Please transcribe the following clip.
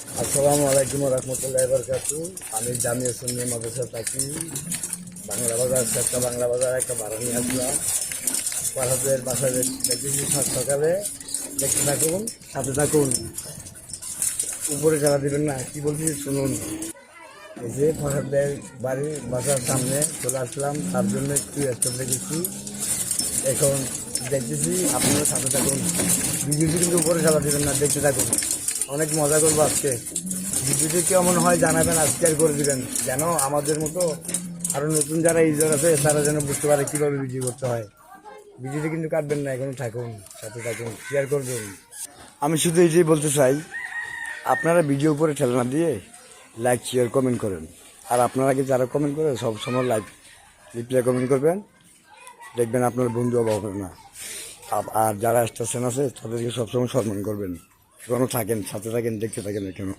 আসসালামু আলাইকুম রহমতুল্লাহ বরকাতু। আমি জামিয়া সুন্নিয়া মাদ্রাসা থাকি বাংলা বাজার, একটা বাংলা বাজার একটা ভাড়া নিয়ে আসলাম। পাহাড়ের বাসায় দেখতেছি সাত সকালে, দেখতে থাকুন, সাথে থাকুন, উপরে চালা দেবেন না, কি বলছি শুনুন। এই যে পাহাড়দের বাড়ির বাসার সামনে চলে আসলাম, তার জন্য একটু স্টপ রেখেছি। এখন দেখতেছি, আপনারা সাথে থাকুন, ভিডিওটি কিন্তু উপরে চালা দেবেন না, দেখতে থাকুন, অনেক মজা করবো আজকে। ভিডিওটি কেমন হয় জানাবেন আর শেয়ার করে দিবেন, যেন আমাদের মতো আরও নতুন যারা ইউজার আছে তারা যেন বুঝতে পারে কীভাবে ভিডিও করতে হয়। ভিডিওটি কিন্তু কাটবেন না, এখন থাকুন, সাথে থাকুন, শেয়ার করবেন। আমি শুধু এইটাই বলতে চাই, আপনারা ভিডিও উপরে ঠেলে না দিয়ে লাইক শেয়ার কমেন্ট করেন। আর আপনারা কি যারা কমেন্ট করে সবসময় লাইক রিপ্লাই কমেন্ট করবেন, দেখবেন আপনার বন্ধু অভাব হবে না। আর যারা স্টেশন আছে তাদেরকে সবসময় সম্মান করবেন। এখনও থাকেন, সাথে থাকেন, দেখতে থাকেন এখনও।